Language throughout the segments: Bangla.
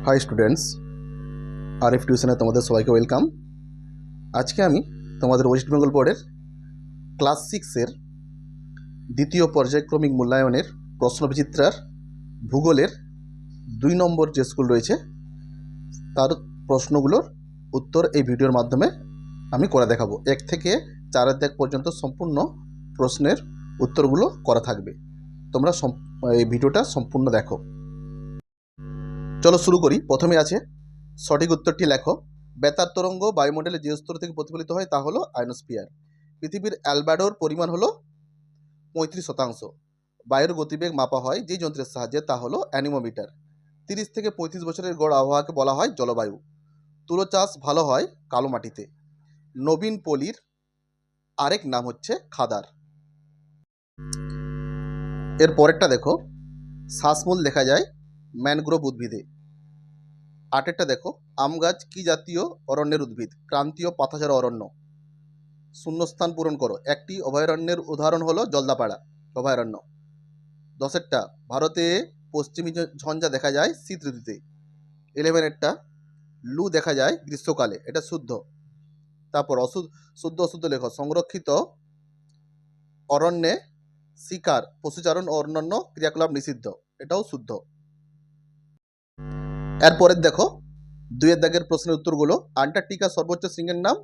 হাই স্টুডেন্টস, আরএফ টিউশনে তোমাদের সবাইকে ওয়েলকাম। আজকে আমি তোমাদের ওয়েস্ট বেঙ্গল বোর্ডের ক্লাস 6-এর দ্বিতীয় পর্যায়ক্রমিক মূল্যায়নের প্রশ্নবিচিত্রার ভূগোলের 2 নম্বর যে স্কুল রয়েছে তার প্রশ্নগুলোর উত্তর এই ভিডিওর মাধ্যমে আমি করে দেখাবো। 1 থেকে 4 অধ্যায় পর্যন্ত সম্পূর্ণ প্রশ্নের উত্তরগুলো করা থাকবে। তোমরা এই ভিডিওটা সম্পূর্ণ দেখো। চলো শুরু করি। প্রথমে আছে সঠিক উত্তরটি লেখো। বেতার তরঙ্গ বায়ুমণ্ডলে যে স্তর থেকে প্রতিফলিত হয় তা হলো আয়নোস্ফিয়ার। পৃথিবীর অ্যালবাডোর পরিমাণ হলো 35%। বায়ুর গতিবেগ মাপা হয় যে যন্ত্রের সাহায্যে তা হলো অ্যানিমোমিটার। 30 থেকে 35 বছরের গড় আবহাওয়াকে বলা হয় জলবায়ু। তুলো চাষ ভালো হয় কালো মাটিতে। নবীন পলির আরেক নাম হচ্ছে খাদার। এর পরেরটা দেখো, শ্বাসমূল দেখা যায় ম্যানগ্রোভ উদ্ভিদে। 8এরটা দেখো, আম গাছ কি জাতীয় অরণ্যের উদ্ভিদ? ক্রান্তীয় পাতাঝরা অরণ্য। শূন্যস্থান পূরণ করো। একটি অভয়ারণ্যের উদাহরণ হলো জলদাপাড়া অভয়ারণ্য। 10এরটা, ভারতে পশ্চিমী ঝঞ্ঝা দেখা যায় শীত ঋতুতে। 11এরটা, লু দেখা যায় গ্রীষ্মকালে, এটা শুদ্ধ। তারপর শুদ্ধ অশুদ্ধ লেখো। সংরক্ষিত অরণ্যে শিকার, পশুচারণ ও অন্যান্য ক্রিয়াকলাপ নিষিদ্ধ, এটাও শুদ্ধ। এরপরের দেখো 2 দাগের প্রশ্নের উত্তরগুলো। আন্টার্কটিকার সর্বোচ্চ শৃঙ্গের নাম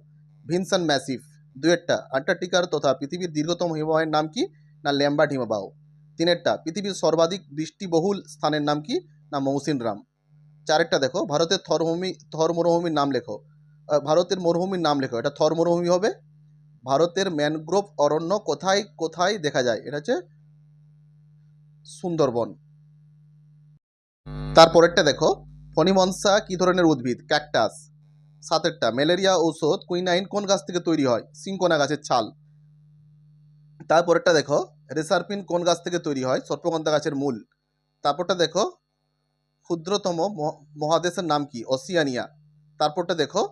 ভিনসন ম্যাসিভ। 2এরটা, আন্টার্কটিকার তথা পৃথিবীর দীর্ঘতম হিমবাহের নাম কি? না ল্যাম্বার্ট হিমবাহ। 3এরটা, পৃথিবীর সর্বাধিক বৃষ্টিবহুল স্থানের নাম কি? না মৌসিনরাম। 4এরটা দেখো, ভারতের থর মরুভূমির নাম লেখো। ভারতের মরুভূমির নাম লেখো, এটা থর মরুভূমি হবে। ভারতের ম্যানগ্রোভ অরণ্য কোথায় কোথায় দেখা যায়? এটা হচ্ছে সুন্দরবন। তারপরেরটা দেখো, ফণিমনসা কি ধরনের উদ্ভিদ? ক্যাকটাস। 7এরটা, ম্যালেরিয়া ঔষধ কুইনাইন কোন গাছ থেকে তৈরি হয়? সিনকোনা গাছের ছাল। তারপরেরটা দেখো, রেসারপিন কোন গাছ থেকে তৈরি হয়? সর্পগন্ধা গাছের মূল। তারপরটা দেখো, ক্ষুদ্রতম মহাদেশের নাম কি? ওসিয়ানিয়া। তারপরটা দেখো,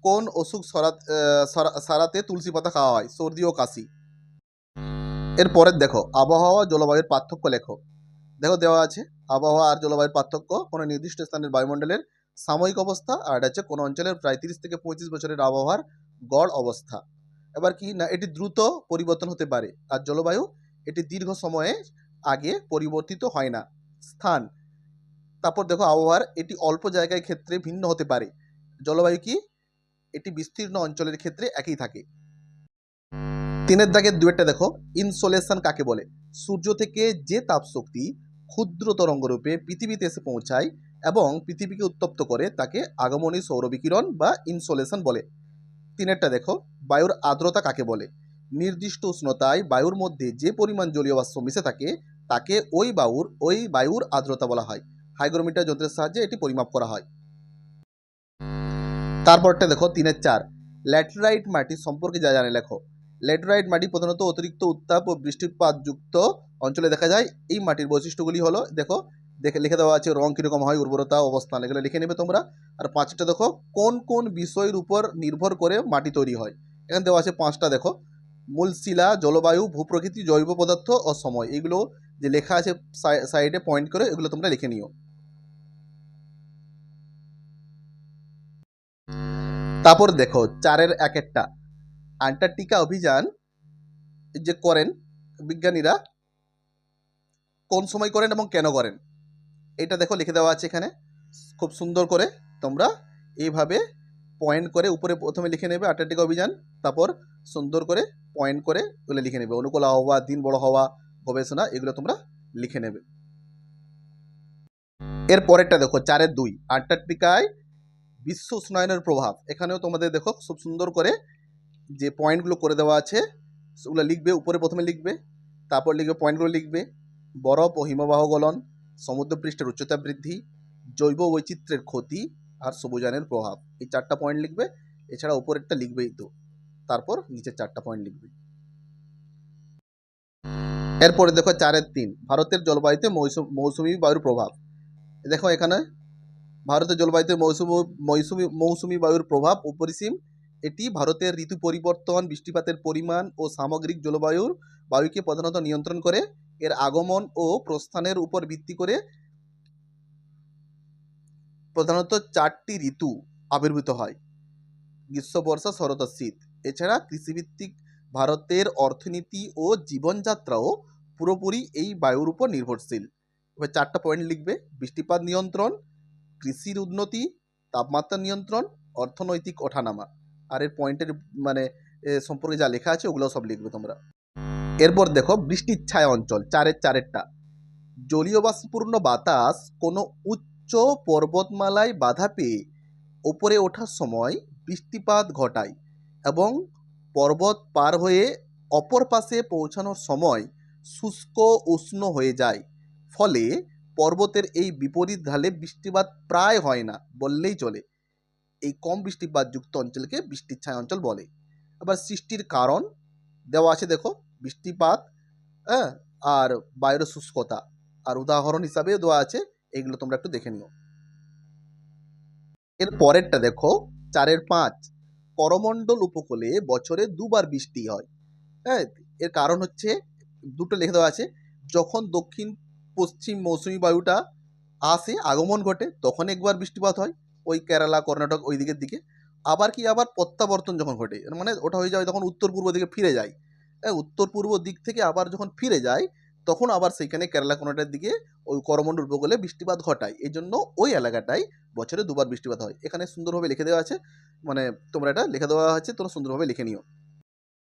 কোন অসুখ সারাতে তুলসী পাতা খাওয়া হয়? সর্দি ও কাশি। এরপরের দেখো, আবহাওয়া জলবায়ুর পার্থক্য লেখো। দেখো দেওয়া আছে আবহাওয়া আর জলবায়ুর পার্থক্য। কোনো নির্দিষ্ট স্থানের বায়ুমণ্ডলের সাময়িক অবস্থা, আর এটা হচ্ছে কোনো অঞ্চলের প্রায় 30 থেকে 35 বছরের আবহাওয়ার গড় অবস্থা। এবার কি না, এটি দ্রুত পরিবর্তন হতে পারে। আর জলবায়ু এটি দীর্ঘ সময়ে আগে পরিবর্তিত হয় না। স্থান, তারপর দেখো আবহাওয়ার এটি অল্প জায়গায় ক্ষেত্রে ভিন্ন হতে পারে। জলবায়ু কি? এটি বিস্তীর্ণ অঞ্চলের ক্ষেত্রে একই থাকে। 3এর দাগের 2এরটা দেখো, ইনসোলেশন কাকে বলে? সূর্য থেকে যে তাপশক্তি ক্ষুদ্র তরঙ্গরূপে পৃথিবীতে এসে পৌঁছায় এবং পৃথিবীকে উত্তপ্ত করে তাকে আগমনী সৌরবিকিরণ বা ইনসোলেশন বলে। 3এরটা দেখো, বায়ুর আর্দ্রতা কাকে বলে? নির্দিষ্ট উষ্ণতায় বায়ুর মধ্যে যে পরিমাণ জলীয় বাষ্প মিশে থাকে তাকে ওই বায়ুর আর্দ্রতা বলা হয়। হাইগ্রোমিটার যন্ত্রের সাহায্যে এটি পরিমাপ করা হয়। তারপরটা দেখো 3-এর 4, ল্যাটেরাইট মাটি সম্পর্কে যা জানে লেখো। ল্যাটেরাইট মাটি প্রধানত অতিরিক্ত উত্তাপ ও বৃষ্টিপাতযুক্ত অঞ্চলে দেখা যায়। এই মাটির বৈশিষ্ট্যগুলি হলো, দেখো লিখে দেওয়া আছে। রং কীরকম হয়, উর্বরতা, অবস্থান, এগুলো লিখে নেবে তোমরা। আর 5টা দেখো, কোন কোন বিষয়ের উপর নির্ভর করে মাটি তৈরি হয়। এখানে দেওয়া আছে 5টা দেখো, মূল শিলা, জলবায়ু, ভূপ্রকৃতি, জৈব পদার্থ ও সময়। এগুলো যে লেখা আছে সাইডে পয়েন্ট করে, এগুলো তোমরা লিখে নিও। তারপর দেখো 4-এর 1-একটা, আন্টার্কটিকা অভিযান যে করেন বিজ্ঞানীরা কোন সময় করেন এবং কেন করেন? এটা দেখো লিখে দেওয়া আছে এখানে খুব সুন্দর করে। তোমরা এইভাবে পয়েন্ট করে উপরে প্রথমে লিখে নেবে আন্টার্কটিকা অভিযান, তারপর সুন্দর করে পয়েন্ট করে এগুলো লিখে নেবে। অনুকূল আবহাওয়া, দিন বড় হওয়া, গবেষণা, এগুলো তোমরা লিখে নেবে। এর পরেরটা দেখো 4-এর 2, আন্টার্কটিকায় বিশ্ব উষ্ণায়নের প্রভাব। এখানেও তোমাদের দেখো খুব সুন্দর করে যে পয়েন্টগুলো করে দেওয়া আছে সেগুলো লিখবে। উপরে প্রথমে লিখবে, তারপর লিখবে পয়েন্টগুলো লিখবে। বরফ ও হিমবাহ গলন, সমুদ্রপৃষ্ঠের উচ্চতা বৃদ্ধি, জৈব বৈচিত্র্যের ক্ষতি আর সবুজায়নের প্রভাব। এই 4টা পয়েন্ট লিখবে। এছাড়া উপরেরটা লিখবেই তো, তারপর নিচের 4টা পয়েন্ট লিখবে। এরপরে দেখো 4-এর 3, ভারতের জলবায়ুতে মৌসুমী বায়ুর প্রভাব। দেখো এখানে ভারতের জলবায়ুতে মৌসুমী বায়ুর প্রভাব অপরিসীম। এটি ভারতের ঋতু পরিবর্তন, বৃষ্টিপাতের পরিমাণ ও সামগ্রিক বায়ুকে প্রধানত নিয়ন্ত্রণ করে। এর আগমন ও প্রস্থানের উপর ভিত্তি করে প্রধানত 4টি ঋতু আবির্ভূত হয়: গ্রীষ্ম, বর্ষা, শরৎ আর শীত। এছাড়া কৃষিভিত্তিক ভারতের অর্থনীতি ও জীবনযাত্রাও পুরোপুরি এই বায়ুর উপর নির্ভরশীল। এবার 4টা পয়েন্ট লিখবে: বৃষ্টিপাত নিয়ন্ত্রণ, কৃষির উন্নতি, তাপমাত্রা নিয়ন্ত্রণ, অর্থনৈতিক ওঠানামা। আর এর পয়েন্টের মানে সম্পর্কে যা লেখা আছে ওগুলো সব লিখবে তোমরা। এরপর দেখো বৃষ্টির ছায়া অঞ্চল, চারেরটা। জলীয় বাষ্পপূর্ণ বাতাস কোনো উচ্চ পর্বতমালায় বাধা পেয়ে ওপরে ওঠার সময় বৃষ্টিপাত ঘটায় এবং পর্বত পার হয়ে অপর পাশে পৌঁছানোর সময় শুষ্ক উষ্ণ হয়ে যায়। ফলে পর্বতের এই বিপরীত ঢালে বৃষ্টিপাত প্রায় হয় না বললেই চলে। এই কম বৃষ্টিপাতযুক্ত অঞ্চলকে বৃষ্টির ছায়া অঞ্চল বলে। আবার সৃষ্টির কারণ দেওয়া আছে, দেখো বৃষ্টিপাত, হ্যাঁ, আর বায়ুর শুষ্কতা, আর উদাহরণ হিসাবে দেওয়া আছে, এইগুলো তোমরা একটু দেখে নিও। এর পরেরটা দেখো 4-5, করমণ্ডল উপকূলে বছরে 2বার বৃষ্টি হয়। হ্যাঁ, এর কারণ হচ্ছে দুটো লিখে দেওয়া আছে: যখন দক্ষিণ পশ্চিম মৌসুমী বায়ুটা আসে, আগমন ঘটে, তখন একবার বৃষ্টিপাত হয় ওই কেরালা কর্ণাটক ওই দিকের দিকে। আবার প্রত্যাবর্তন যখন ঘটে, এর মানে ওটা হয়ে যায় তখন উত্তর পূর্ব দিকে ফিরে যায়। হ্যাঁ, উত্তর পূর্ব দিক থেকে আবার যখন ফিরে যায় তখন আবার সেইখানে কেরালা কর্ণাটকের দিকে ওই করমণ্ডল উপকূলে বৃষ্টিপাত ঘটায়। এই জন্য ওই এলাকাটায় বছরে 2বার বৃষ্টিপাত হয়। এখানে সুন্দরভাবে লিখে দেওয়া আছে, মানে তোমরা এটা লিখে দেওয়া আছে, তোমরা সুন্দরভাবে লিখে নিও।